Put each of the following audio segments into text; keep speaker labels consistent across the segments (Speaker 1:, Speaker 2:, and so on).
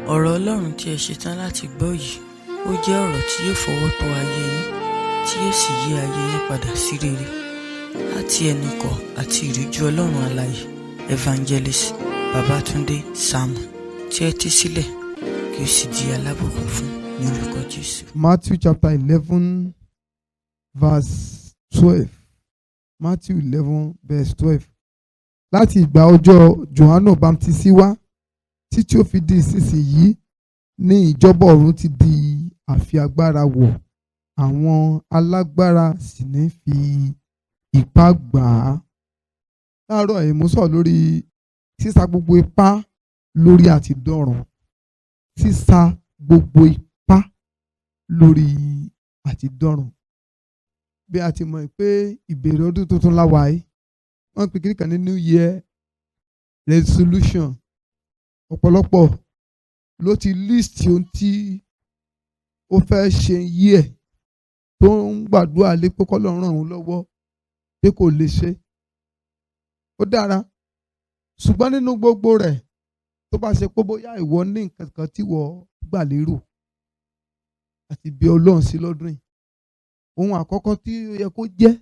Speaker 1: Ọ̀rọ̀ Ọlọ́run tí ẹ ṣetán láti gbọ́ yìí, ó jẹ́ ọ̀rọ̀ tí yóò fọwọ́ tọ́ ayé yín, tí yóò sì yí ayé yín padà sí rere. Láti ẹnu ikọ̀ àti ìríjú Ọlọ́run alààyè, Evangelist Babátúndé Sàámú, tí ẹ tí sílẹ̀ kí ó sì di alábùkún fún ní orúkọ Jésù.
Speaker 2: Matthew chapter 11 verse 12. Matthew 11 verse 12. Láti ìgbà ọjọ́ Jòhánù Bámtísì wá títí ó fi di ìsinsìnyí ní ìjọba ọ̀run ti di àfi agbára wọ̀, àwọn alágbára sì ní fi ipá gbà á. Láàárọ̀ yìí mo sọ̀rọ̀ lórí sísá gbogbo ipá lórí àti dọ̀run. Sísá gbogbo ipá lórí àti dọ̀run. Bí a ti mọ̀ pé ìbẹ̀rẹ̀ ọdún tuntun la wà yìí, wọ́n pè kíní kan ní New Year resolution. Ọ̀pọ̀lọpọ̀ ló ti list ohun tí ó fẹ́ ṣe yí ẹ̀, tó ń gbàdúrà lé pé k'Ọlọ́run ràn òun lọ́wọ́ pé kò lè ṣe. Ó dára, ṣùgbọ́n nínú gbogbo rẹ̀, tó bá ṣe pé bóyá ìwọ ní nǹkan kan tí wọ́n gbà lérò àti bí Ọlọ́run sí lọ́dún yìí, ohun àkọ́kọ́ tí ó yẹ kó jẹ́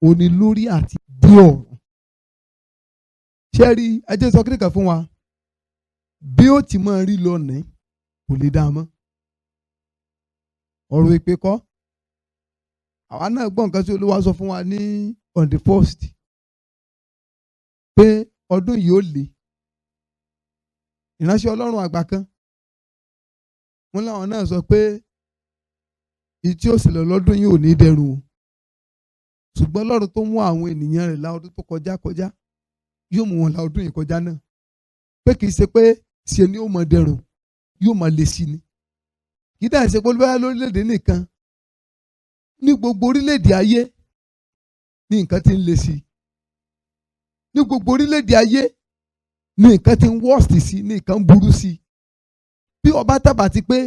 Speaker 2: òní lórí àti dé ọ̀run. Ṣé rí, ẹ jẹ́ sọ kíní kan fún wa, bí ó ti máa rí lónìí kò lè dá mọ́. Ọ̀rọ̀ ìpè kọ́, àwa náà gbọ́ nǹkan tí Olúwa sọ fún wa ní on the 1st pé ọdún yìí ó le. Ìránṣẹ́ Ọlọ́run àgbà kan, wọ́n láwọn náà sọ pé ìtí ó ṣẹlẹ̀ lọ́dún yìí ò ní dẹrùn o, ṣùgbọ́n Ọlọ́run tó mú àwọn ènìyàn rẹ̀ la ọdún tó kọjá yóò mú wọn la ọdún yìí kọjá náà, pé kì í ṣe pé ṣe ni ó mọ dẹrùn, yóò máa le sí ni. Kì í dà ṣe pé olúwa lórílẹ̀‐èdè nìkan, ní gbogbo orílẹ̀‐èdè ayé ní nǹkan tí ń le sí, ní gbogbo orílẹ̀‐èdè ayé ní nǹkan tí ń worst sí, ní nǹkan ń burú sí. Bí ọba tábà ti pé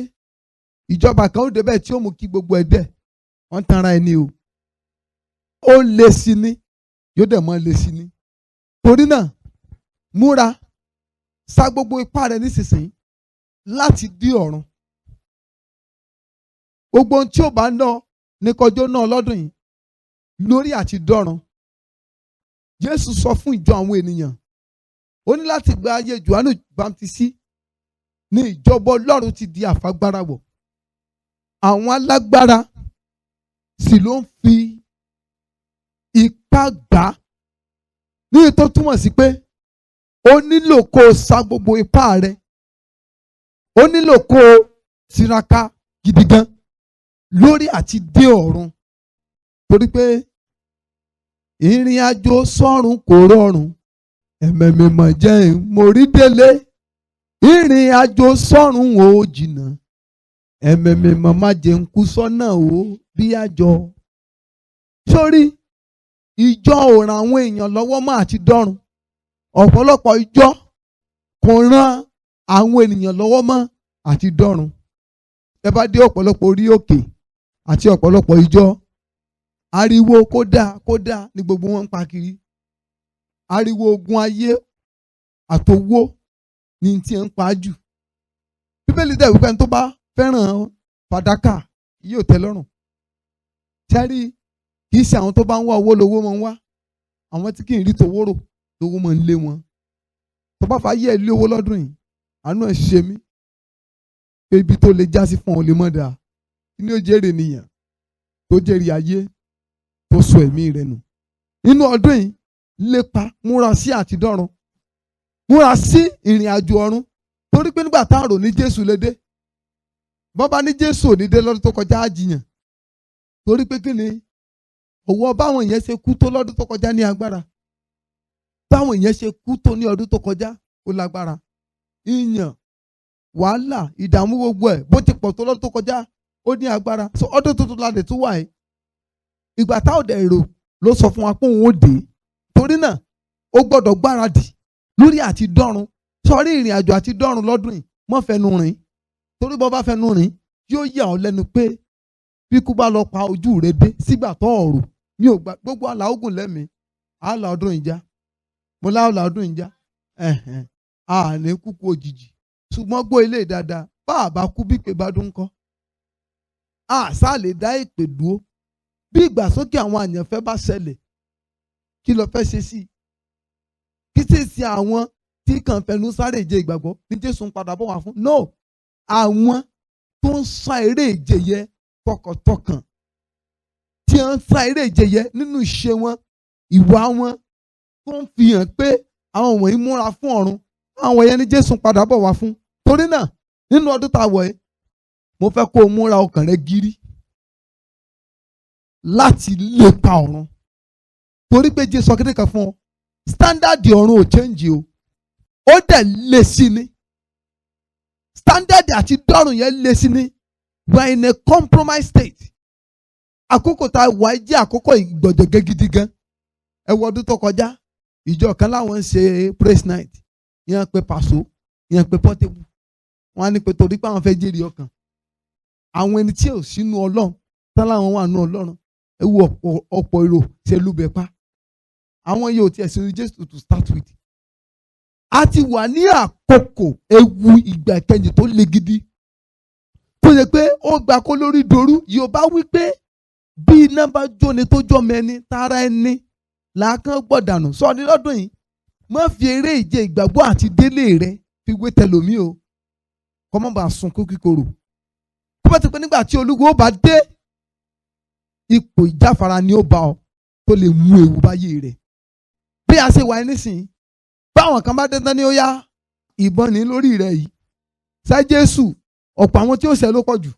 Speaker 2: ìjọba kan ó débẹ̀ tí ó mú kí gbogbo ẹ̀ dẹ̀, wọ́n tanra ẹni o. Ó le sí ni, yóò dẹ̀ mọ́ le sí ni. Torí náà, múra, sá gbogbo ipá rẹ nísinsìnyí láti dí ọ̀run. Gbogbo ohun tí ó bá ná ní kọjọ́ náà lọ́dún yìí lórí àti dọ́run. Jésù sọ fún ìjọ àwọn ènìyàn, ó ní láti gba ayé Jòhánù Bámtísì ní ìjọba Ọlọ́run ti di àfagbára wọ̀. Àwọn alágbára sì ló ń fi ipá gbà á. Ní èyí tó túmọ̀ sí pé ó nílò kó o sa gbogbo ipá rẹ. Ó nílò kó o tiraka gidi gan lórí àti dé ọ̀run. Torí pé ìrìn àjò sọ́run kò rọrùn, ẹ̀mẹ̀mí mọ̀ jẹ́ mórí délé. Ìrìn àjò sọ́run ò jìnnà, ẹ̀mẹ̀mí mọ̀ má jẹ́ ń kú sọ́nà o bí àjọ. Sórí, ìjọ ò ràn àwọn èèyàn lọ́wọ́ mọ́ àti dọ́run. Ọ̀pọ̀lọpọ̀ ìjọ kò ràn àwọn ènìyàn lọ́wọ́ mọ́ àti dọ́run. Ẹ bá dé ọ̀pọ̀lọpọ̀ orí òkè àti ọ̀pọ̀lọpọ̀ ìjọ, ariwo kódà ní gbogbo wọn ń pa kiri. Ariwo ogun ayé àtowó ní tí ń pa jù. Bíbélì dẹ̀ wípé ẹni tó bá fẹ́ràn fàdákà yóò tẹ́ lọ́rùn. Sẹ́rí, kì í ṣe àwọn tó bá ń wá owó lówó máa ń wá. Àwọn tí kì í rí towó rò lówó máa ń lé wọn. Tó bá fàyè ilé owó lọ́dún yìí, àánú ẹ̀ ṣe mí pé ibi tó lè já sí fún ọ lè mọ̀ dáa. Kí ni ó jèrè nìyẹn tó jèrè ayé tó sọ ẹ̀mí rẹ̀ nù. Nínú ọdún yìí, lépa múra sí àti dọ́run. Múra sí ìrìn àjò ọ̀run. Torí pé nígbà tá à rò ní Jésù lè dé, bọ́bá ní Jésù ò ní dé lọ́dún tó kọjá á jiyàn. Torí pé kí ni òwò báwọn èèyàn ṣe kú tó lọ́dún tó kọjá ní agbára. Báwọn èèyàn ṣe kú tó ní ọdún tó kọjá ó lágbára. Ìyàn, wàhálà, ìdààmú gbogbo ẹ̀ bó ti pọ̀ tó lọ́dún tó kọjá ó ní agbára. So ọdún tuntun la dé tún wà yìí. Ìgbà tá ò dẹ̀ èrò ló sọ fún wa pé òun ó dé. Torí náà, ó gbọ́dọ̀ gbáradì lórí àti dọ́run. Sọrí ìrìn àjò àti dọ́run lọ́dún yìí, mọ́ fẹnu rìn. Torí bọ́ bá fẹnu rìn, yóò yà ọ́ lẹ́nu pé bí kú bá lọ pa ojú rẹ dé sígbà tó ọ̀rọ̀. Mi ò gbà gbogbo àlà ogun lẹ́mìí, àlà ọdún ìjà. Mo láàlà ọdún ìjà. Àní kúkú òjijì. ṣùgbọ́n gbọ́ ilé dáadáa bá a bá kú bí pé bá dún kọ́ àṣà lè dá èpè dúró bí ìgbàsókè àwọn àyànfẹ́ bá ṣẹlẹ̀ kí ló fẹ́ ṣe sí kí sì sí àwọn tí kàn fẹnu sáré ìje ìgbàgbọ́ ní Jésù ń padà bọ̀ wá fún no àwọn tó ń sá eré ìje yẹ tọkàntọkàn tí wọ́n ń sá eré ìje yẹ nínú ìṣe wọn ìwà wọn tó ń fi hàn pé àwọn wọ̀nyí múra fún ọ̀run àwọn yẹn ní Jésù ń padà bọ̀ wá fún torí náà nínú ọdún tá a wọ̀ yìí mo fẹ́ kó o múra ọkàn rẹ gírí láti lépa ọ̀run torí pé Jésù akéde kan fún ọ sítándàdì ọ̀run ò change o ó dẹ̀ lé sí ni sítándàdì àti dọ́run yẹn lé sí ni we are in a compromise state àkókò tá a wà jẹ́ àkókò ìgbọ̀jọ̀gẹ́ gidi gan ẹ wo ọdún tó kọjá ìjọ kan láwọn ń ṣe praise night yẹn pé pàṣọ yẹn pé portable wọn á ní pé torí pé àwọn fẹ́ jèrè ọkàn àwọn ẹni tí ò sínú Ọlọ́run tán láwọn wà nínú Ọlọ́run ẹ wo ọ̀pọ̀ èrò ṣe lùbẹ̀ pa àwọn yóò tiẹ̀ sí Jésù to start with a ti wà ní àkókò ewu ìgbà ìkẹyìn tó le gidi tó yẹ pé ó gbà kó lórí dorú Yorùbá wí pé bí iná bá jóni tó jọ mẹni tara ẹni làákàn gbọ̀dànù sọ ní lọ́dún yìí má fi eré ìje ìgbàgbọ́ àti délé rẹ fi wé tẹlòmí o kọ́ mọ́ bá sunkún kíkorò tó bá ti pẹ́ nígbà tí olúwo ó bá dé ipò ìjáfara ni ó bá ọ tó lè mú ewu báyé rẹ bí a ṣe wà nísìnyí báwọn kan bá dandan ní ó yá ìbọn ní lórí rẹ yìí ṣá Jésù ọ̀pọ̀ àwọn tí ó ṣẹ̀ ló pọ̀ jù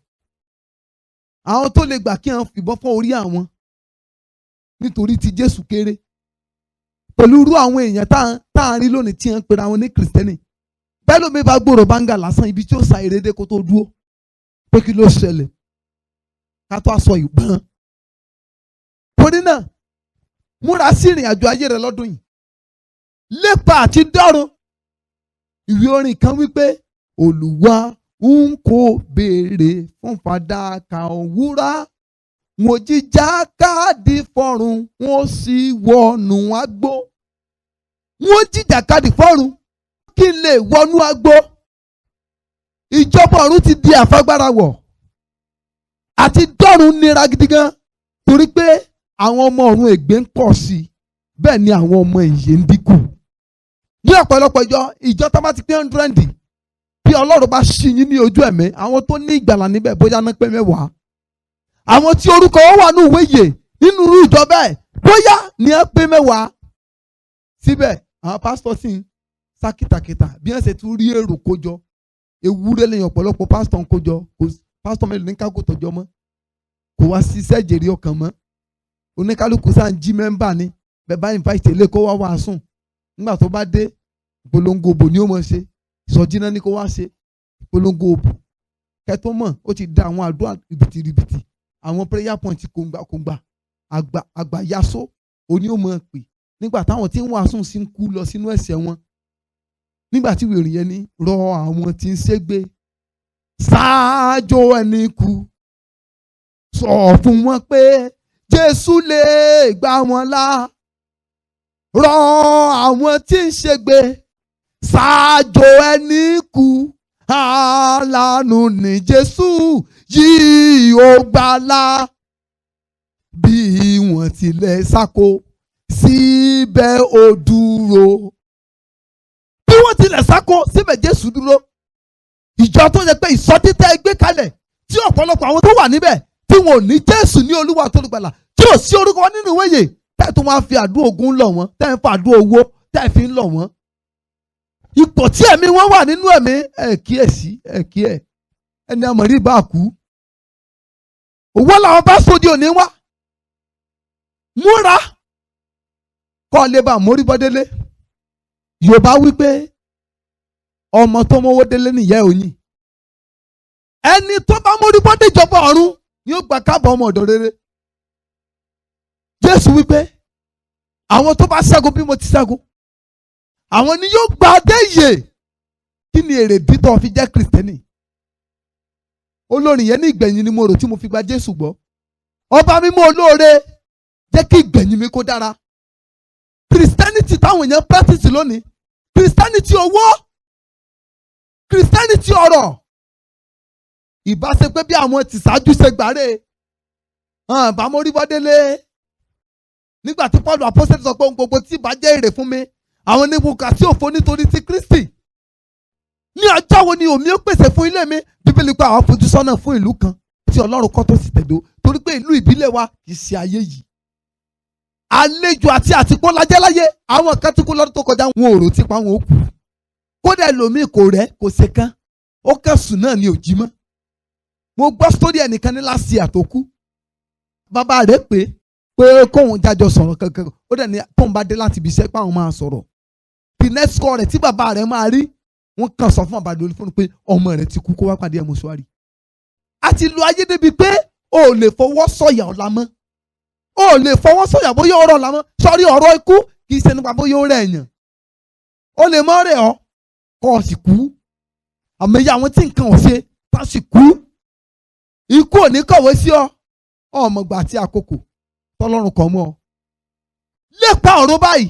Speaker 2: àwọn tó lè gbà kí wọ́n fìbọn fọ́ orí àwọn nítorí tí Jésù kéré pẹ̀lú irú àwọn èèyàn tá à ń rí lónìí tí wọ́n ń pera wọn ní kìrìsìtẹ́nì bẹ́ẹ̀ ló mi bá gbòòrò báńgà lásán ibi tí ó sa ìrédé kó tó dúró pé kí ló ṣẹlẹ̀ ká tó aṣọ ìbọn torí náà múra sí ìrìn àjò ayé rẹ lọ́dún yìí lépa àti dọ́run ìwé orin kan wípé Olúwa n kò béèrè fún fàdákà òwúrà mo jíjà káàdì fọ́run wọ́n sì wọnú agbó wọ́n jíjà káàdì fọ́run kí n lè wọnú agbó ìjọba ọ̀run ti di àfagbára wọ̀ àti dọ́run nira gidi gan torí pé àwọn ọmọ ọ̀run ègbé ń pọ̀ sí i bẹ́ẹ̀ ni àwọn ọmọ ìyè ń dínkù ní ọ̀pọ̀lọpọ̀ ìjọ tó bá ti pé 100 bí Ọlọ́run bá ṣí yín ní ojú ẹ̀mí àwọn tó ní ìgbàlà níbẹ̀ bóyá náà pé 10 àwọn tí orúkọ wọn wà ní ìwé ìyè nínú irú ìjọ bẹ́ẹ̀ bóyá ní ẹ pé 10 síbẹ̀ àwọn pásítọ̀ sì ń sá kìtàkìtà bí wọ́n ṣe tún rí èrò kójọ ewúrẹ́ lẹ́yìn ọ̀pọ̀lọpọ̀ pásítọ̀ ń kójọ pásítọ̀ mélòó ní kákò tọ́jọ́ mọ́ kò wá ṣiṣẹ́ jèrè ọkàn mọ́ oníkálukú sáà ń jí mẹ́mbà ni bẹ́ẹ̀ bá invite ilé kó wá wàásùn nígbà tó bá dé ìpolongo òbò ni ó mọ̀ ṣe ìsọjí náà ni kó wá ṣe ìpolongo òbò kẹtó mọ̀ ó ti da àwọn àdúrà rìbìtìrìbìtì àwọn prayer point kòǹgbà àgbàyasó oní ó mọ̀ pé nígbà táwọn tí ń wàásùn sí ń kú lọ sínú ẹ̀ṣẹ̀ wọn nígbà tí wèrè yẹn ní rọ àwọn tí ń ṣègbè ṣáájú ẹni kú sọ fún wọn pé Jésù lè gbà wọ́n là rọ àwọn tí ń ṣègbè ṣáájú ẹni kú aláàánú ni Jésù yìí ó gbàlà bí wọ́n tilẹ̀ sáko síbẹ̀ ó dúró bí wọ́n tilẹ̀ sáko síbẹ̀ Jésù dúró ìjọ tó yẹ pé ìsọtítẹ́ gbé kalẹ̀ tí ọ̀pọ̀lọpọ̀ àwọn tó wà níbẹ̀ tí wọn ò ní Jésù ní Olúwa tó lùgbàlà tí ò sí orúkọ wọn nínú ìwé yìí tẹ́ tó máa fi àdúrà ogun lọ̀ wọ́n tẹ́ ń fa àdúrà owó tẹ́ fi ń lọ̀ wọ́n ipò tí ẹ̀mí wọn wà nínú ẹ̀mí kíyèsí ẹni àmọ̀rí bá kú owó làwọn bá sóde òní wá múra kọ́ lè bá mórí bọ́délé Yorùbá wípé ọmọ tó mọ́wó délé nìyẹn òyìn ẹni tó bá mórí bọ́dé ìjọba ọ̀run ni ó gbà káàbọ̀ ọmọ ọ̀dọ̀ rere Jésù wípé àwọn tó bá ṣẹ́gun bí mo ti ṣẹ́gun àwọn ni yóò gba adé ìyè kí ni èrè bí tó fi jẹ́ kìrìsìtẹ́nì olórin yẹn ní ìgbẹ̀yìn ni mo rò tí mo fi gba Jésù gbọ́ ọba mímọ́ olóore jẹ́ kí ìgbẹ̀yìn mi kó dára Christianity táwọn èèyàn practice lónìí Christianity owó Christianity sẹ́ni tí ọ̀rọ̀ ìbá ṣe pé bí àwọn tí ṣáájú ṣe gbàre bá mo rí bọ́délé nígbà tí Paul apostoli sọ pé ohun gbogbo tí ìbá jẹ́ èrè fún mi àwọn oníbùkà sí òfo nítorí ti Kristi. Ní ọjọ́ wo ni omi ó pèsè fún ilé mi? Bíbélì pé àwọn fojú sọ́nà fún ìlú kan tí Ọlọ́run kọ́ tó sì tẹ̀dó, torí pé ìlú ìbílẹ̀ wa kì í ṣe ayé yìí. Àlejò àti àtìpó lajẹ́ láyé. Àwọn kan tí kú lọ́dún tó kọjá wọn ò rò tí pa wọn ó kú. Kódà ẹlòmíì kò rẹ̀ kò ṣe kán, ó kẹ̀sùn náà ni ò jí mọ́. Mo gbọ́ sórí ẹnìkan ní last year tó kú. Bàbá rẹ̀ pé kóun jájọ sọ̀rọ̀ kankan, ó dẹ̀ ní tóun bá dé láti ibi iṣẹ́ pé àwọn máa sọ̀rọ̀. The next call rẹ̀ tí bàbá rẹ̀ máa rí, wọ́n kàn sọ fún bàbá lórí fóònù pé ọmọ rẹ̀ ti kú, kó wá pàdé ẹ̀ mọ́ṣúárì. A ti lo ayé débi pé o ò lè fọwọ́ sọ̀yà ọ̀la mọ́. O ò lè fọwọ́ sọ̀yà bóyá ọ̀rọ̀ ọ̀la mọ́. Sọ́rí ọ̀rọ̀ ikú kì í ṣe nípa bóyá ó rẹ̀ èèyàn. O lè mọ́ rẹ̀ ọ́ kọ́ ọ sì kú. Àmọ́ iye àwọn tí nǹkan ò ṣe tá sì kú. Ikú ò ní kọ̀wé sí ọ. Ọmọgbà àti àkókò tọ́lọ́run kọ̀ mọ́ ọ. Lépa ọ̀rọ̀ báyìí.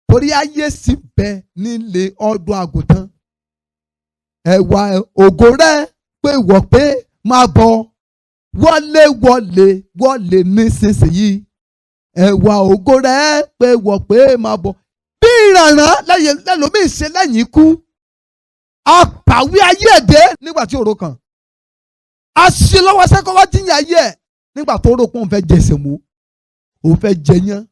Speaker 2: Torí ayé sì bẹ nílé ọdún àgùntàn. Ẹ̀wà ògo rẹ̀ pé wọ̀ pé máa bọ̀. Wọlé wọlé wọlé nísinsìnyí. Ẹ̀wà ògo rẹ̀ pé wọ̀ pé máa bọ̀. Bí ìrànràn lẹ́lòmíì ṣe lẹ́yìn ikú. Àpàwí ayé ẹ̀dẹ́ nígbà tí òro kàn. Àṣìlọ́wọ́ sẹ́kọ̀ọ́ jíyàn ayé ẹ̀ nígbà tó rò pé òun fẹ́ jẹ sèmó. Òun fẹ́ jẹ yán.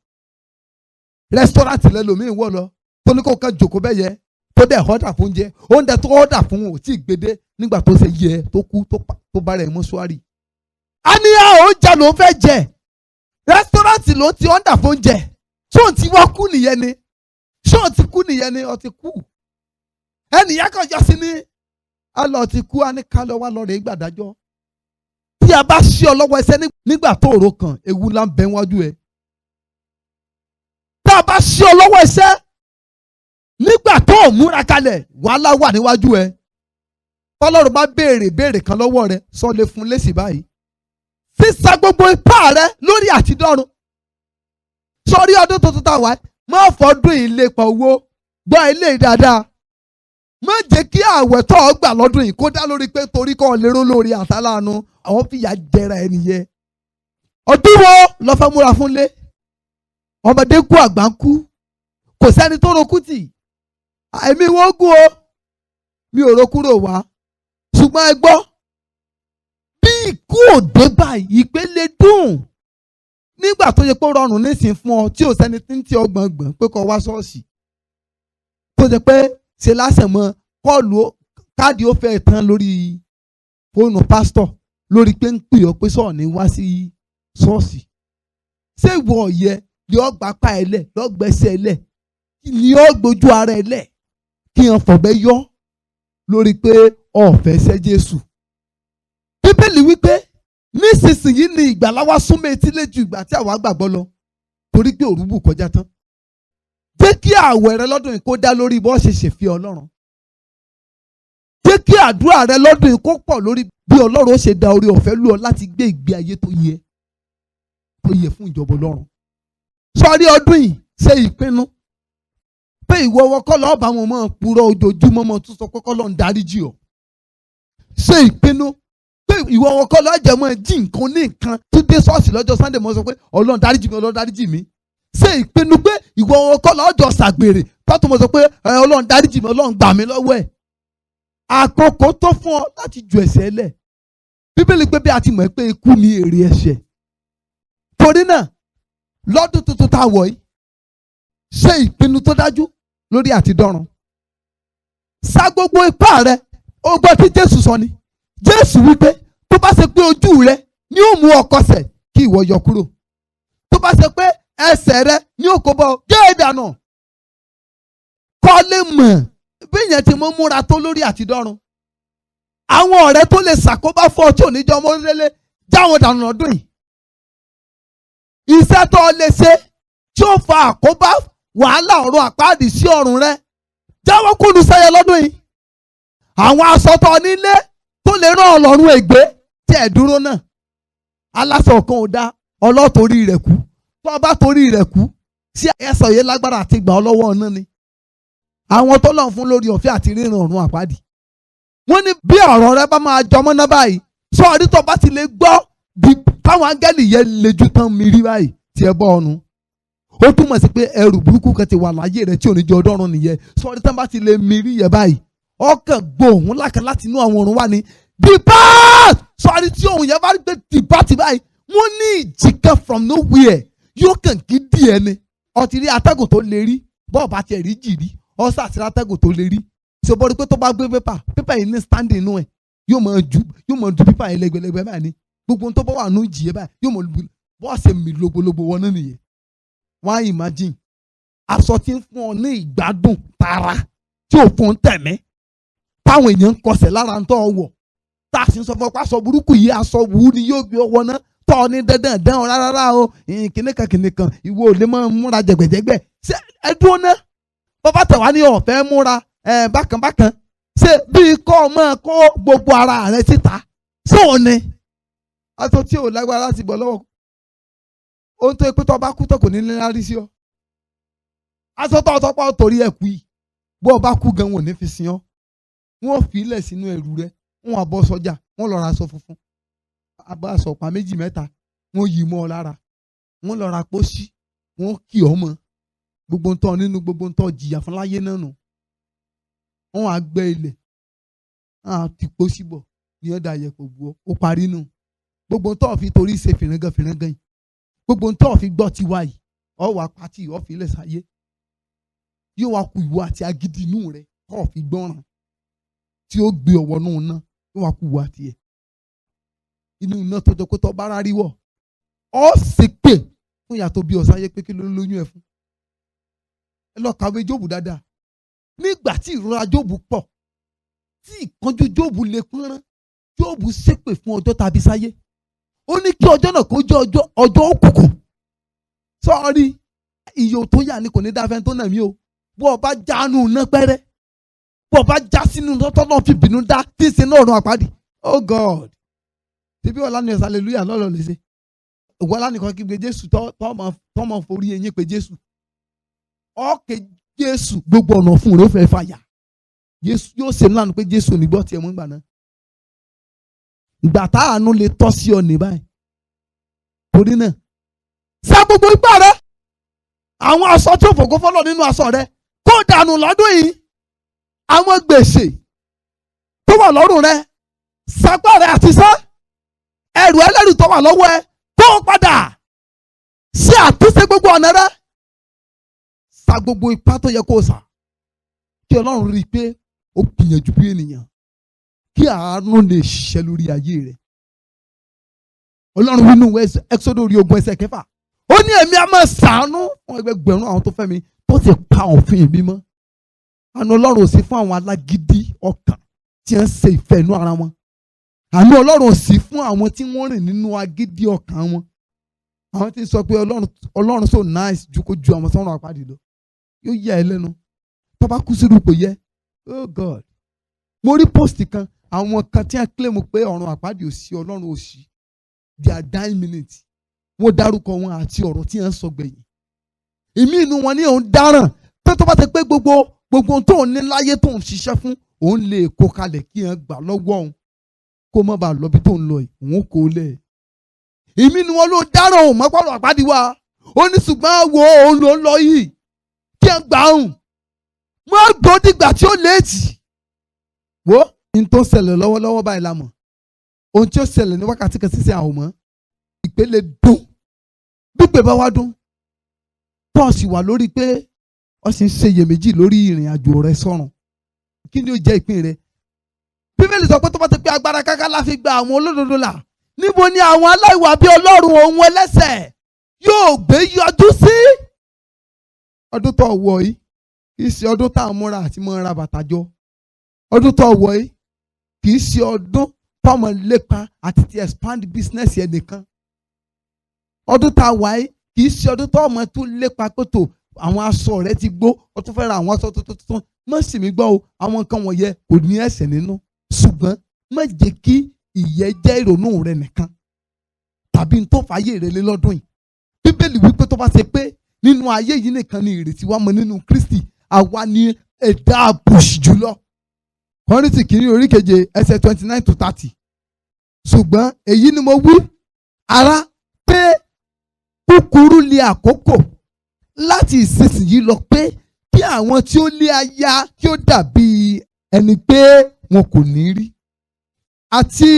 Speaker 2: Rẹ́sítọ́rántì lẹ́lòmíì wọ̀ lọ tó ní kó kàn jòkó bẹ́ẹ̀ yẹ tó dẹ̀ họ́dà fún oúnjẹ. Oúnjẹ tó họ́dà fún wọn ò tí ì gbédé nígbà tó ṣe yẹ tó kú tó bá rẹ̀ mọ́ṣúárì. A ní oúnjẹ ló ń fẹ́ jẹ. Rẹ́sítọ́rántì ló ti họ́dà fún oúnjẹ. Ṣé òun ti wá kú nìyẹn ni? Ṣé òun ti kú nìyẹn ni? Ó ti kú. Ẹnìyàn kan jọ sí ní alọ́ ti kú, á ní ká lọ wá lọ rè é gbàdájọ́. Tí a bá ṣí ọ lọ́wọ́ ẹsẹ̀ nígbà tó òro kan, ewu ńlá ń bẹ wájú ẹ. Tá a bá ṣí ọ lọ́wọ́ ẹsẹ̀ nígbà tó ò múra kalẹ̀, wàhálà wà níwájú ẹ. Ọlọ́run bá béèrè kan lọ́wọ́ rẹ, sọ lè fún lésì báyìí. Sísa gbogbo ipá rẹ lórí àtidọ́run. Sọrí ọdún tuntun tá a wá, má fọdún ìlépa owó, gbọ́ ilé dáadáa. Má jẹ́ kí àwẹ̀ tó ọ gbà lọ́dún yìí kó dá lórí pé torí kọ́ lérò lórí àtàlánú àwọn fìyà jẹra ẹni yẹ. Ọdún wo lọ fẹ́ múra fún lé? Ọmọdé kú àgbà ń kú. Kò sẹ́ni tó rokú tì. Èmi wọ́n gún o. Mi ò rokúrò wá. Ṣùgbọ́n ẹ gbọ́. Bí ikú òde báyìí ìpele dùn. Nígbà tó yẹ pé ó rọrùn nísìnyí fún ọ tí ò sẹ́ni tí ń tí ọgbọ̀ngbọ̀n pé kó wá ṣọ́ọ̀ṣì. Tó jẹ pé ṣe lásán mọ́ kọ́ọ̀lù káàdì ó fẹ́ tán lórí fóònù pásítọ̀ lórí pé ń pè ọ́ pé sọ̀rọ̀ ní wá sí ṣọ́ọ̀ṣì. Ṣé ìwọ ọ̀yẹ ni ó gbà pa ẹ lẹ̀ lọ́gbẹ́sẹ̀ lẹ̀ ni ó gbójú ara ẹ lẹ̀ kí hàn fọ̀bẹ yọ lórí pé ọ̀fẹ́ ṣẹ́ Jésù. Bíbélì wípé nísinsìnyí ni ìgbàlà wa súnmọ́ etílé ju ìgbà tí àwa gbàgbọ́ lọ torí pé òru bù kọjá tán. Jẹ́ kí àwẹ̀ rẹ lọ́dún yìí kó dá lórí bó ṣe ṣèfẹ́ Ọlọ́run. Jẹ́ kí àdúrà rẹ lọ́dún yìí kó pọ̀ lórí bí Ọlọ́run ó ṣe dá orí ọ̀fẹ́ lù ọ́ láti gbé ìgbé ayé tó yẹ fún ìjọba Ọlọ́run. Sọrí ọdún yìí ṣe ìpinnu pé ìwọ ọkọ lọ́ọ́ bá wọn mọ́ purọ́ ojoojúmọ́ mọ́ tún sọ pé kọ́ lọ́n dáríjì ọ́. Ṣe ìpinnu pé ìwọ ọkọ lọ́ọ́ jẹ́ mọ́ jí nǹkan ní nǹkan tún dé ṣọ́ọ̀ṣì lọ́jọ́ Sunday mọ́ sọ pé Ọlọ́run dáríjì mi, Ọlọ́run dáríjì mi. Ṣe ìpinnu pé ìwọ ọkọ lọ́jọ́ ṣàgbèrè tọ́tù mọ́ sọ pé Ọlọ́run dáríjì mi, Ọlọ́run gbà mí lọ́wọ́ ẹ̀. Àkókò tó fún ọ láti ju ẹ̀ṣẹ̀ lẹ̀. Bíbélì pé bí a ti mọ̀ pé ikú ni èrè ẹ̀ṣẹ̀. Torí náà lọ́dún tuntun tá a wọ̀ yìí ṣe ìpinnu tó dájú lórí àtidọ́run. Sa gbogbo ipá rẹ, ó gbọ́ tí Jésù sọ ni. Jésù wípé tó bá ṣe pé ojú rẹ ni ó mú ọ kọsẹ̀ kí ìwọ yọ kúrò. Tó bá ṣe pé ẹsẹ̀ rẹ ní òkòbọ̀ gé ìdànù. Kọ́ lè mọ̀ bí ìyẹn ti mọ́ múra tó lórí àtidọ́run. Àwọn ọ̀rẹ́ tó lè ṣàkóbá fún ọ tí ò ní jọ ọmọ orílẹ̀ jáwọn dànù lọ́dún yìí. Iṣẹ́ tó lè ṣe tí ó fa àkóbá wàhálà ọ̀run àpáàdì sí ọ̀run rẹ jáwọ́ kúlù sẹ́yẹ lọ́dún yìí. Àwọn aṣọ tó nílé tó lè rán ọlọ́run ègbé tí ẹ̀ dúró náà. Aláṣọ kan ò dá ọlọ́torí rẹ̀ kú. Tó bá torí rẹ̀ kú sí ẹ̀sọ̀ yẹn lágbára àti gbà ọ́ lọ́wọ́ ọ̀nà ni. àwọn tọ́lọ́run fún lórí ọ̀fẹ́ àti ríran ọ̀run àpáàdì. Wọ́n ní bí ọ̀rọ̀ rẹ bá máa jọmọ́ náà báyìí sọ́ọ́rí tó bá ti lè gbọ́ bí táwọn áńgẹ́lì yẹn lè ju tán mi rí báyìí tí ẹ bọ́ ọ̀run. Ó túmọ̀ sí pé ẹrù burúkú kan ti wà láyé rẹ tí ò ní jẹ́ ọdọ́run nìyẹn. Sọ́ọ́rí tán bá ti lè mi rí yẹn báyìí ọkàn gbóhùn lákàn láti inú àwọn ọ̀run wá ní depart. Sọ́ọ́rí tí òun yẹn bá rí pé depart báyìí wọ́n ní ìjì kan from nowhere yóò kàn kí díẹ̀ ni. Ọtí rí atẹ́gùn tó lè rí bọ́ọ̀ bá tiẹ̀ rí jì rí ọ̀sà àti atẹ́gùn tó lè rí. Ṣèbọ̀rí pé tó bá gbé pépà yìí ní standing inú ẹ̀ yóò máa ju pépà yìí lẹ́gbẹ̀lẹ́gbẹ̀ báyìí ni gbogbo tó bá wà nù jì yẹn báyìí yóò máa bọ́ọ̀sẹ̀ mi logbologbo wọn náà nìyẹn. Wọ́n á imagine aṣọ tí ń fún ọ ní ìgbádùn tara tí ò fún tẹ̀mí táwọn èèyàn ń kọsẹ̀ lára ń tọ́ ọ wọ̀ tá a sì ń sọ fún ọ pé aṣọ burúkú yìí aṣọ wù ú ni yóò gbé ọwọ́ náà tọ́ ọ ní dandan dán ọ rárá o kìnìkan ìwọ ò lè máa múra jẹ̀gbẹ̀jẹ̀gbẹ̀ ṣé ẹ dúró ná bàbá tẹ̀ wá ní ọ̀fẹ́ múra bákan ṣé bí kọ́ ọ máa kó gbogbo ara rẹ síta ṣé ò ní aṣọ tí ò lágbára láti bọ̀ lọ́wọ́ ohun tó yẹ pé tó bá kú tó kò ní lárí sí ọ aṣọ tó ọtọ́pọ̀ torí ẹ̀ kú yìí bó o bá kú gan wọn ò ní fi sin ọ wọn fi ilẹ̀ sínú ẹrù rẹ wọn wà bọ́ sọ́jà wọn lọ ra aṣọ funfun abá aṣọ ọ̀pá méjì mẹ́ta wọn yìí mọ́ ọ lára wọn lọ ra pósí wọn kì ọ mọ́ gbogbo ntọ́ nínú gbogbo ntọ́ jìyà fún láyé náà nù wọn wà gbẹ́ ilẹ̀ ti pósí bọ̀ ní ọ̀dà ayẹ̀pọ̀ bu ọ ó parí nù gbogbo ntọ́ fi torí ṣe fìràngàn yìí gbogbo ntọ́ fi gbọ́ tiwa yìí ọ wà pàtì ọ fi ilẹ̀ sáyé yóò wá ku ìwọ àti agídí inú rẹ kọ́ fi gbọ́ràn tí ó gbé ọwọ́ náà ná yóò wá ku ìwọ àti ẹ̀ inú iná tó jọ pé tó bá rárí wọ̀ ọ́ sì pè fún ìyá tó bí ọ sáyé pé kí ló ń lóyún ẹ fún. Ẹ lọ kàwé Jóòbù dáadáa nígbà tí ìrora Jóòbù pọ̀ tí ìkánjú Jóòbù lè pọ́nrán Jóòbù ṣépè fún ọjọ́ tàbí sáyé ó ní kí ọjọ́ náà kó jẹ́ ọjọ́ òkùnkùn sọ́ọ́rí iye tó yà ni kò ní dáfẹ́ tó nà mí o bó o bá jánu ná pẹ́rẹ́ bó o bá já sínú tọ́tọ́ náà fi bínú dá tí ń ṣe náà ọ̀run àpáàdì oh God tibí ọ̀la ni ẹ̀sà hallelujah lọ́lọ́ lè ṣe òwò ọ̀la nìkan kí gbé Jésù tọ́ mọ̀ forí eyín pé Jésù ọ̀kẹ́ Jésù gbogbo ọ̀nà fún rẹ̀ ó fẹ́ fàyà Jésù yóò ṣe ńlá nu pé Jésù ò ní gbọ́ tiẹ̀ mú ìgbà náà ìgbà táànú lè tọ́ sí ọ ní báyìí torí náà sá gbogbo ipá rẹ àwọn aṣọ tí ó fògo fọlọ nínú aṣọ rẹ kó dànù lọ́dún yìí àwọn gbèsè tó wà lọ́rùn rẹ sapá rẹ àti sá ẹrù ẹlẹ́rù tó wà lọ́wọ́ ẹ kó padà ṣe àtúnṣe gbogbo ọ̀nà rẹ sá gbogbo ipá tó yẹ kó sá kí Ọlọ́run rí i pé ó gbìyànjú bí ènìyàn kí àánú lè ṣiṣẹ́ lórí ayé rẹ̀. Ọlọ́run nínú Ẹ́kísódù orí 20 ẹsẹ̀ 6 ó ní èmi á máa ṣàánú fún ẹgbẹgbẹ̀rún àwọn tó fẹ́ mi tó ti pa òfin mi mọ́. Àánú Ọlọ́run ò sí fún àwọn alágídí ọkàn tí ń ṣe ìfẹ́ inú ara wọn. Àánú Ọlọ́run ò sí fún àwọn tí wọ́n rìn nínú agídí ọkàn wọn. Àwọn tí ń sọ pé Ọlọ́run so nice ju kó ju àwọn sọ́run àpáàdì lọ. Yóò yà ẹ́ lẹ́nu tó bá kú sínú ipò yẹ oh God. Mo rí post kan àwọn kan tí a claim pé ọ̀run àpáàdì ò sí Ọlọ́run ò sí their dying minute wọ́n dárúkọ wọn àti ọ̀rọ̀ tí wọ́n sọ gbẹ̀yìn. Ìmí inú wọn ní òun dáràn pé tó bá ti pé gbogbo tó ń ní láyé tó ń ṣiṣẹ́ fún òun lè kó kalẹ̀ kí wọ́n gbà lọ́wọ́ òun kó má bàa lọ bí tó ń lọ yìí òun kò lẹ̀. Ìmí inú wọn ló dáràn òun mọ́pọ́lọ́ àpáàdì wa ó ní ṣùgbọ́n wo òun ló ń lọ yìí kí wọ́n gbà òun mọ́ gbòdìgbà tí ó léètì. Wo ní tó ń ṣẹlẹ̀ lọ́wọ́lọ́wọ́ báyìí la mọ̀ ohun tí ó ṣẹlẹ̀ ní wákàtí kan sísè àwọn mọ́ ìpele dùn gbígbé bá wá dún pọ́ọ̀sì wà lórí pé wọ́n sì ń ṣe iyèméjì lórí ìrìn àjò rẹ sọ́run kí ni ó jẹ́ ìpín rẹ. Bíbélì sọ pé tó bá ti pé agbára káká la fi gba àwọn olódodo là níbo ni àwọn aláìwà bí Ọlọ́run ohun ẹlẹ́ṣẹ̀ yóò gbé yọjú sí. Ọdún tó wọ̀ yìí kì í ṣe ọdún tá à ń múra àti mọ́ ra bàtà jọ. Ọdún tó wọ̀ yìí kì í ṣe ọdún tọmọ lépa àti ti expand business yẹn nìkan. Ọdún tá a wà yìí kì í ṣe ọdún tọmọ tún lépa pẹ̀tọ̀ àwọn aṣọ rẹ ti gbó ó tún fẹ́ ra àwọn aṣọ tuntun má sì mí gbọ́ o àwọn nǹkan wọ̀nyẹn kò ní ẹ̀ṣẹ̀ nínú ṣùgbọ́n má jẹ́ kí ìyẹn jẹ́ ìrònú rẹ nìkan tàbí n tó fàyè rẹ lé lọ́dún yìí. Bíbélì wípé tó bá ṣe pé nínú ayé yìí nìkan ni ìrètí wa mọ nínú Kristi àwa ni ẹ̀dá àbòsí jùlọ. Kọ́ríńtì kìíní orí keje ẹsẹ̀ 29 to 30. Ṣùgbọ́n èyí ni mo wí ará pé kúkúrú lé àkókò láti ìsinsìnyí lọ pé kí àwọn tí ó lé aya kí ó dàbí ẹni pé wọn kò ní rí, àti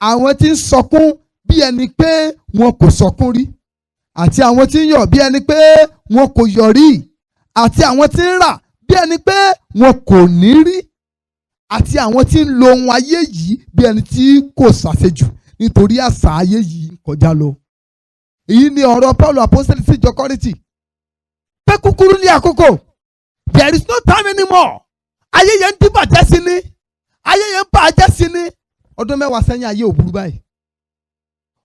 Speaker 2: àwọn tí ń sọkún bí ẹni pé wọn kò sọkún rí, àti àwọn tí ń yọ̀ bí ẹni pé wọn kò yọ̀ rí, àti àwọn tí ń rà bí ẹni pé wọn kò ní rí, àti àwọn tí ń lo ohun ayé yìí bí ẹni tí kò ṣàṣejù nítorí àṣà ayé yìí kọjá lọ. Èyí ni ọ̀rọ̀ Paul apostoli sí ìjọ Kọ́ríńtì. Pé kúkúrú ní àkókò, there is no time anymore. Ayé yẹn ń dìbàjẹ́ sí ni, ayé yẹn ń bàjẹ́ sí ni. Ọdún 10 sẹ́yìn ayé ò burú báyìí.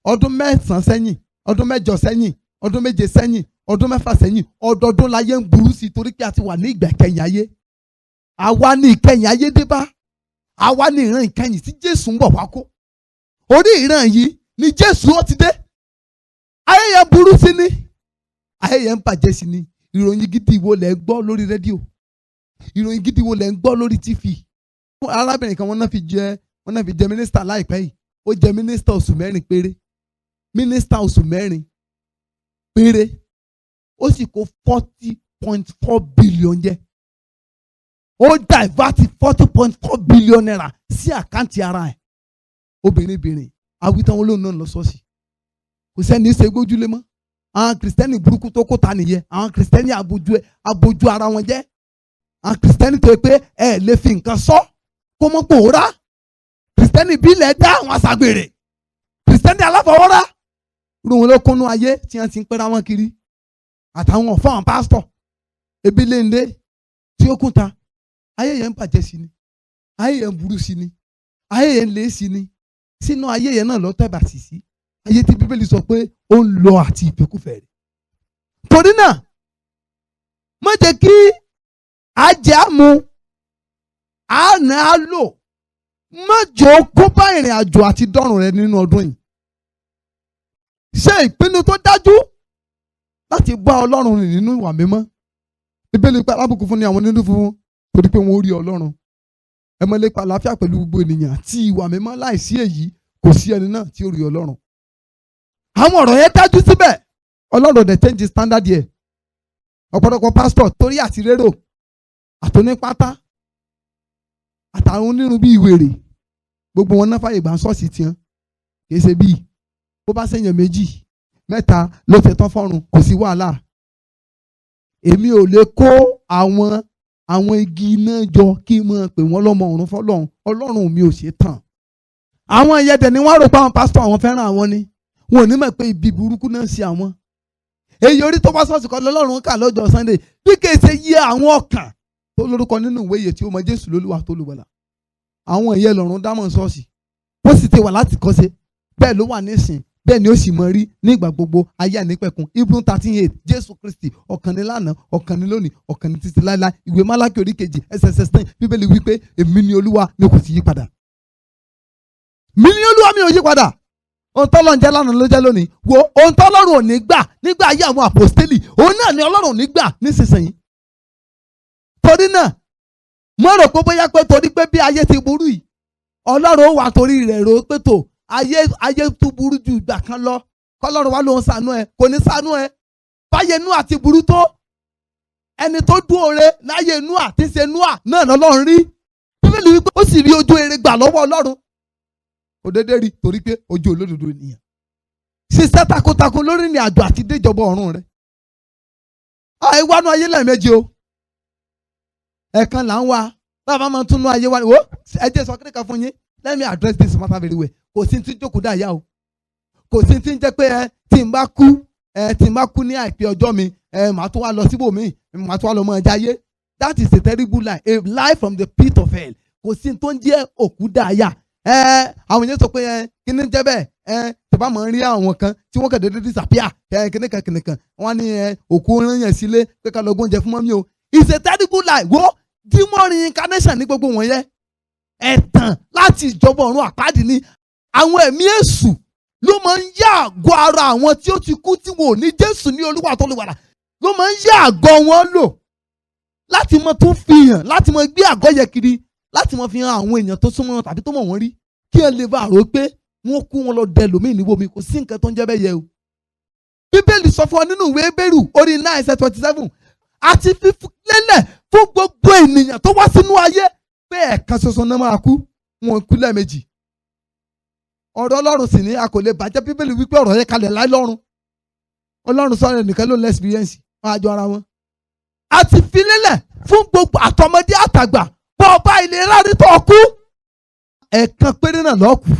Speaker 2: Ọdún 9 sẹ́yìn, ọdún 8 sẹ́yìn, ọdún 7 sẹ́yìn, ọdún 6 sẹ́yìn, ọdọọdún láyé ń burú sí torí pé a ti wà ní ìgbà ìkẹyìn ayé. Àwa ní ìkẹyìn ayé dé bá. Àwa ní ìran ìkẹyìn tí Jésù ń bọ̀ wá kó. Orí ìran yìí ni Jésù ó ti dé. Ayé yẹn burú sí ni, ayé yẹn ń bàjẹ́ sí ni. Ìròyìn gidi wo lẹ ń gbọ́ lórí rédíò? Ìròyìn gidi wo lẹ ń gbọ́ lórí TV? Arábìnrin kan wọ́n náà fi jẹ mínísítà láìpẹ́ yìí. Ó jẹ mínísítà oṣù 4 péré. Mínísítà oṣù 4 péré. Ó sì kó 40.4 billion jẹ. Ó divert 40.4 billion naira sí àkáǹtì ara ẹ̀. Obìnrin awitan olóhùn náà lọ ṣọ́ọ̀ṣì. Kò sẹ́ni ṣe gbójúlé mọ́. Àwọn kìrìsìtẹ́nì burúkú tó kó ta nìyẹn. Àwọn kìrìsìtẹ́nì abojú ara wọn jẹ́. Àwọn kìrìsìtẹ́nì tó yẹ pé ẹ lè fi nǹkan sọ kó mọ́ pòórá. Kìrìsìtẹ́nì bílẹ̀ dá àwọn aṣàgbèrè. Kìrìsìtẹ́nì aláfọwọ́rá. Irú wọn ló kúnnú ayé tí wọ́n ti ń pẹ́ra wọn kiri. Àtàwọn ọ̀fọ́ àwọn pásítọ̀. Ebi léńdé tí ó kún ta. Ayé yẹn ń bàjẹ́ sí ni. Ayé yẹn ń burú sí ni. Ayé yẹn ń lé sí ni. Sínú ayé yẹn náà lọ tẹ́bà sí sí. Ayé tí Bíbélì sọ pé ó ń lọ àti ìfẹ́kúfẹ̀ẹ́ rẹ̀. Torí náà, má jẹ́ kí ajẹ́ àmú àná á lò. Má jẹ́ kó bá ìrìn àjò àti dọ́rùn rẹ nínú ọdún yìí. Ṣe ìpinnu tó dájú láti bá Ọlọ́run rìn nínú ìwà mímọ́. Bíbélì pé alábùkún fún ni àwọn nínú funfun torí pé wọ́n rí Ọlọ́run. Ẹ máa lépa àlàáfíà pẹ̀lú gbogbo ènìyàn àti ìwà mímọ́, láìsí èyí kò sí ẹni náà tí ó rí Ọlọ́run. Àwọn ọ̀rọ̀ yẹn dájú síbẹ̀. Ọlọ́run dẹ̀ change standard yẹ. Ọ̀pọ̀lọpọ̀ pásítọ̀ torí àti rérò àtònípátá àtàwọn onírun bíi ìwèrè gbogbo wọn náà fàyè gbà ń ṣọ́ọ̀ṣì tiẹ̀. Kì í ṣe bíi bó bá ṣèyàn 2 mẹ́ta ló ṣe tán fọ́run, kò sí wàhálà. Èmi ò lè kó àwọn igi iná jọ kí n mọ̀ pé wọ́n lọ́mọ ọ̀run fọ́lọ́run. Ọlọ́run mi ò ṣe tán. Àwọn ìyẹ́dẹ̀ ni wọ́n rò pé àwọn pásítọ̀ àwọn fẹ́ràn àwọn ni. Wọn ò ní mọ̀ pé ibi burúkú náà ṣe àwọn. Èyí orí tó bá ṣọ́ọ̀ṣì kan lọ́lọ́run kà lọ́jọ́ Sunday bí kì í ṣe yẹ àwọn ọkàn tó lórúkọ nínú ìwé ìyè tí ó mọ Jésù lólúwa tó lùgbàlà. Àwọn ìyẹn lọ́run dámọ̀ ṣọ́ọ̀ṣì. Bó sì ti wà láti kọ́ ṣe bẹ́ẹ̀ ló wà nísìn, bẹ́ẹ̀ ni ó sì mọ rí nígbà gbogbo ayé ànípẹ̀kun. Hebrew 13:8 Jésù Kristi ọ̀kan ni lánàá, ọ̀kan ni lónìí, ọ̀kan ni títí láéláé. Ìwé Málákì orí 2 ẹsẹ̀ 16 Bíbélì wípé èmi ni Olúwa mi kò sì yí padà. Mi ni Olúwa mi ò yí padà. Ohun tọ́lọ́run jẹ́ lánàá ló jẹ́ lónìí. Wo ohun tọ́lọ́run ò ní gbà nígbà ayé àwọn àpòstélì, òun náà ni Ọlọ́run ò ní gbà nísinsìnyí. Torí náà, mo rò pé bóyá pé torí pé bí ayé ti burú yìí, Ọlọ́run ó wà torí rẹ̀ rò pé tó ayé tún burú ju ìgbà kan lọ. Kọ́lọ́run wá lóun ṣàánú ẹ, kò ní ṣàánú ẹ. Báyé Núà ti burú tó, ẹni tó dúró re láyé Núà tí ń ṣe Núà náà lọ́lọ́run rí. Bíbélì wípé ó sì rí ojú rere gbà lọ́wọ́ Ọlọ́run. Ó dédé rí torí pé ojú olódodo ènìyàn. Ṣiṣẹ́ takuntakun lórí ìrìn àjò àti déjọba ọ̀run rẹ̀. Àìwánú ayé lẹ́ẹ̀mejì o. Ẹ̀kan là ń wá. Bàbá máa tún nú ayé wá. Wo ẹ jẹ́ sọ kíríkà fún yín. Let me address this matter very well. Kò sí ti jókòó dáyà o. Kò sí ti ń jẹ́ pé tí n bá kú ní àìpẹ́ ọjọ́ mi màá tún wá lọ síbòmíì, màá tún wá lọ mọ ẹja ayé. That is a terrible lie, a lie from the pit of hell. Kò sí tó ń jẹ́ òkú dáyà. Àwọn èèyàn sọ pé kí ni jẹ́ bẹ́ẹ̀ tẹ̀bá máa ń rí àwọn kan tí wọ́n kẹ̀dẹ̀ disappear kìnìkan wọ́n ní òkú rán yẹn sílé pé ká lọ gbóúnjẹ fún mọ́mí o. It's a terrible lie. Wo demon reincarnation ní gbogbo wọn yẹn. Ẹ̀tàn láti ìjọba ọ̀run àpáàdì ni. Àwọn ẹ̀mí èṣù ló máa ń yá àgọ́ ara àwọn tí ó ti kú tí wọn ò ní Jésù ní Olúwa tó lùwàlà. Ló máa ń yá àgọ́ wọn lò. láti mọ tún fi hàn, láti mọ gbé àgọ́ yẹ kiri, láti mọ fi hàn àwọn èèyàn tó súnmọ́ wọn tàbí tó mọ̀ wọ́n rí kí ẹ lè bá rò pé wọ́n kú wọn lọ dẹ lómi ìníwó mi. Kò sí nǹkan tó ń jẹ́ bẹ́ẹ̀ yẹ o. Bíbélì sọ fún ọ nínú ìwé Hébérù orí 9:27 àti fífi lélẹ̀ fún gbogbo ènìyàn tó wá sínú ayé pé ẹ̀ẹ̀kan ṣoṣo náà máa kú, wọn kú lẹ́ẹ̀mejì. Ọ̀rọ̀ Ọlọ́run sì ní a kò lè bàjẹ́. Bíbélì wípé ọ̀rọ̀ yẹn kalẹ̀ láì lọ́run. Ọlọ́run sọ̀rọ̀ nìkan ló ń lẹ́sìpírẹ́ǹsì, wọ́n á jọ ara wọn. A ti fi lélẹ̀ fún gbogbo àtọmọdé àtàgbà bọ́ ọba ìlera rí tó kú ẹ̀ẹ̀kan péré náà ló kù.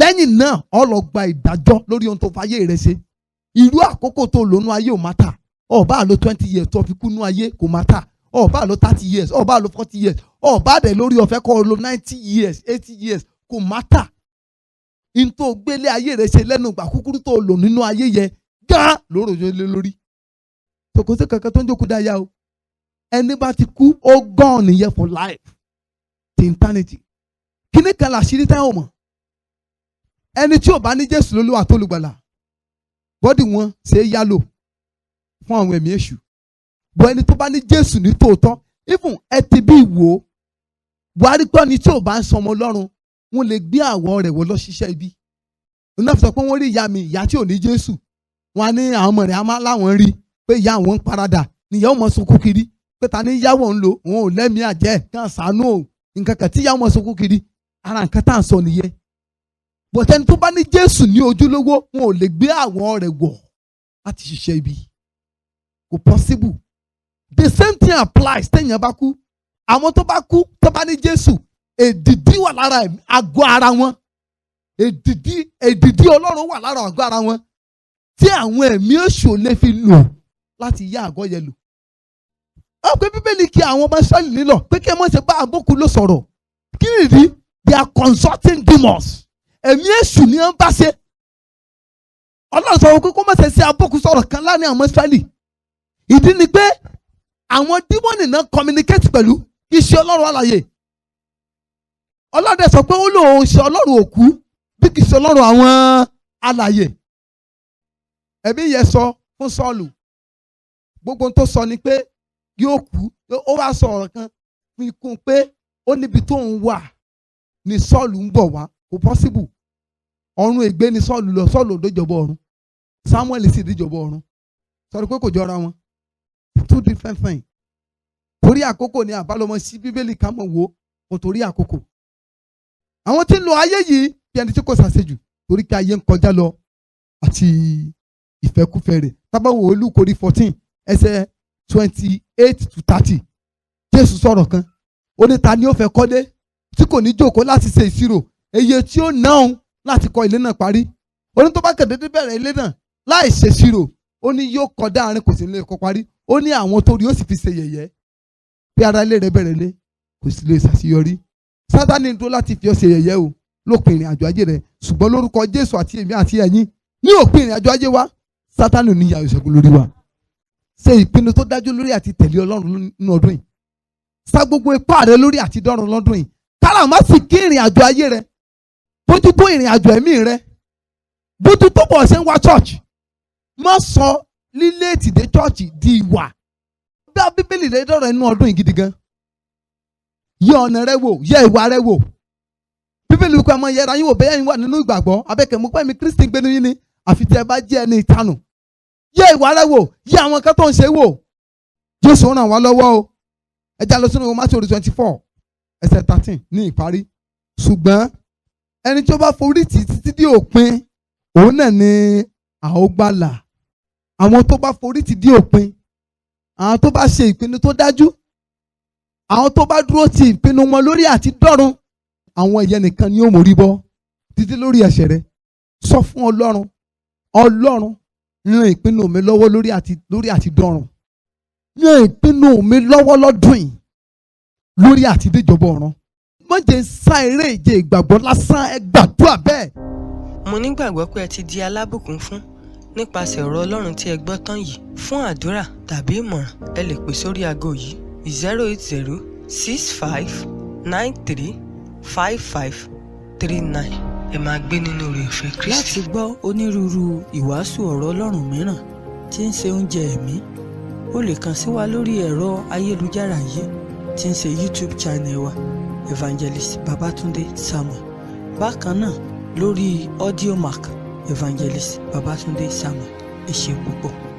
Speaker 2: Lẹ́yìn náà ó lọ gba ìdájọ́ lórí ohun tó fayé rẹ̀ ṣe. Irú àkókò tó lò nú ayé ò mátà. Ó bá lò 20 years tó fi kú nú ayé kò mátà. Ó bá lò 30 years, ó bá lò 40 years, ó bá dẹ̀ lórí ọ̀fẹ́ kó lò 90 years, 80 years kò mátà. In tó gbélé ayé rẹ̀ ṣe lẹ́nu ìgbà kúkúrú tó lò nínú ayé yẹn gán lóró yẹn lé lórí. Kò sí kankan tó ń jókòó dáyà o. Ẹni bá ti kú ó gone nìyẹn for life to eternity. Kíní kan làṣírí táwọn mọ̀. Ẹni tí ò bá ní Jésù lólúwa tó olùgbàlà bọ́dì wọn ṣe é yálò fún àwọn ẹ̀mí èṣù. Bọ́ ẹni tó bá ní Jésù ní tòótọ́, even ẹ ti bí ìwò Buhari gbọ́ ni tí ò bá ń sọmọ Ọlọ́run wọ́n lè gbé àwọ̀ rẹ̀ wọ́ lọ ṣiṣẹ́ ibi. Iná fi sọ pé wọ́n rí ìyá mi, ìyá tí ò ní Jésù. Wọ́n á ní àwọn ọmọ rẹ̀ á máa láwọn rí pé ìyá àwọn ń paradà níyàwó mọ̀ sunkún kiri pé ta ní yáwó ń lò wọn ò lẹ́mìí àjẹ́ kàn sànú o nǹkan kan tí yáwó mọ̀ sunkún kiri ara nǹkan tá à ń sọ nìyẹn. Bọ̀tẹ́ni tó bá ní Jésù ní ojúlówó wọn ò lè gbé àwọ̀ rẹ̀ wọ̀ láti ṣiṣẹ́ ibi. Kò possible. The same thing applies téèyàn bá kú. Àwọn tó bá kú tó bá ní Jésù èdìdí wà lára àgọ́ ara wọn. Èdìdí Ọlọ́run wà lára àgọ́ ara wọn tí àwọn ẹ̀mí èṣù lè fi lò láti yá àgọ́ yẹn lò. Ó pé Bíbélì kí àwọn ọmọ Ísírẹ́lì nílò pé kí ẹ má ṣe bá àbókù ló sọ̀rọ̀. Kí nìdí? They are consulting demons. Ẹ̀mí èṣù ni wọ́n bá ṣe. Ọlọ́run sọ pé kó má ṣe sí àbókù sọ̀rọ̀ kan láàrin àwọn Ísírẹ́lì. Ìdí ni pé àwọn dímọ̀nì náà communicate pẹ̀lú iṣẹ́ Ọlọ́run alààyè. Ọlọ́run sọ pé ó lóun ṣe Ọlọ́run òkú bí kì í ṣe Ọlọ́run àwọn alààyè. Ẹ̀mí yẹn sọ fún Sọ́ọ̀lù gbogbo ohun tó sọ ni pé yóò kú. Ó wá sọ ọ̀rọ̀ kan fi kún pé ó níbi tó ń wà ní Sọ́ọ̀lù ń bọ̀ wá. Kò possible. Ọ̀run ègbé ni Sọ́ọ̀lù lọ. Sọ́ọ̀lù ò dójọba ọ̀run. Samuel sì díjọba ọ̀run. Sọ pé kò jọra wọn. Two different things. Torí àkókò ni àbálọmọ sí Bíbélì ká mọ̀ wò kò torí àkókò. Àwọn tí ń lo ayé yìí bí ẹni tí kò ṣàṣejù torí kí ayé ń kọjá lọ àti ìfẹ́kúfẹ́ rẹ̀. Tábà wò Lúùkù orí 14 ẹsẹ̀ 28 to 30. Jésù sọ̀rọ̀ kan. Ó ní ta ni ó fẹ́ kọ́lé tí kò ní jókòó láti ṣe ìṣirò iye tí ó ná òun láti kọ́ ilé náà parí. Ó ní tó bá kẹ̀dédé bẹ̀rẹ̀ ilé náà láì ṣe ìṣirò ó ní yóò kọ́ dáàrin kò sì lè kọ́ parí. Ó ní àwọn tó rí ó sì fi ṣe yẹ̀yẹ́ bí ara ilé rẹ̀ bẹ̀rẹ̀ lé kò sì lè ṣàṣeyọrí. Sátánì dúró láti fi ọ́ ṣe yẹ̀yẹ́ o lópin ìrìn àjò ayé rẹ̀, ṣùgbọ́n lórúkọ Jésù àti èmi àti ẹ̀yin ní òpin ìrìn àjò ayé wa Sátánì ò ní ìyà ìṣẹ́gun lórí wa. Ṣe ìpinnu tó dájú lórí àti tẹ̀lé Ọlọ́run nínú ọdún yìí. Sa gbogbo ipá rẹ lórí àti dọ́run lọ́dún yìí. Kára má sì kí ìrìn àjò ayé rẹ. Bójú tó ìrìn àjò ẹ̀mí rẹ. Bójú tó bọ̀ ṣe ń wá church. Má sọ lílé ètìdé church di ìwà. Bí a Bíbélì rẹ dọ̀rọ̀ inú ọdún yìí gidi gan. Yẹ ọ̀nà rẹ wò, yẹ ìwà rẹ wò. Bíbélì wípé ọmọ yẹra yín wò bẹ́ẹ̀ yín wà nínú ìgbàgbọ́. Abẹ́kẹ̀ mú pẹ́ mi Kristi gbénu yín ni àfi tí ẹ bá jẹ́ ẹni ìtanù. Yẹ ìwà rẹ wò, yẹ àwọn kan tó ń ṣe wò. Jésù ràn wá lọ́wọ́ o. Ẹ já lọ sínú Matthew orí 24 ẹsẹ̀ 13 ní ìparí. Ṣùgbọ́n ẹni tí ó bá forí tì títí dé òpin òun náà ni a ó gbàlà. Àwọn tó bá forí tì dé òpin, àwọn tó bá ṣe ìpinnu tó dájú, àwọn tó bá dúró ti ìpinnu wọn lórí àti dọ́run, àwọn ìyẹn nìkan ni ó mórí bọ́ títí lórí ẹ̀ṣẹ̀ rẹ̀. Sọ fún Ọlọ́run, Ọlọ́run ràn ìpinnu mi lọ́wọ́ lórí àti dọ́run. Ràn ìpinnu mi lọ́wọ́ lọ́dún yìí lórí àti déjọba ọ̀run. Má jẹ́ sá eré ìje ìgbàgbọ́ lásán, ẹ gbàdúrà bẹ́ẹ̀.
Speaker 1: Mo nígbàgbọ́ pé ẹ ti di alábùkún fún nípasẹ̀ ọ̀rọ̀ Ọlọ́run tí ẹ gbọ́ tán yìí. Fún àdúrà tàbí ìmọ̀ràn ẹ lè pè sórí aago yìí 08065935539. Ẹ máa gbé nínú oore ọ̀fẹ́ Kristi. Láti gbọ́ onírúurú ìwàásù ọ̀rọ̀ Ọlọ́run mìíràn tí ń ṣe oúnjẹ ẹ̀mí, o lè kàn sí wa lórí ẹ̀rọ ayélujára yìí tí ń ṣe YouTube channel wa Evangelist Babatunde Samuel, bákan náà lórí Audiomack Evangelist Babatunde Samuel. Ẹ ṣé púpọ̀.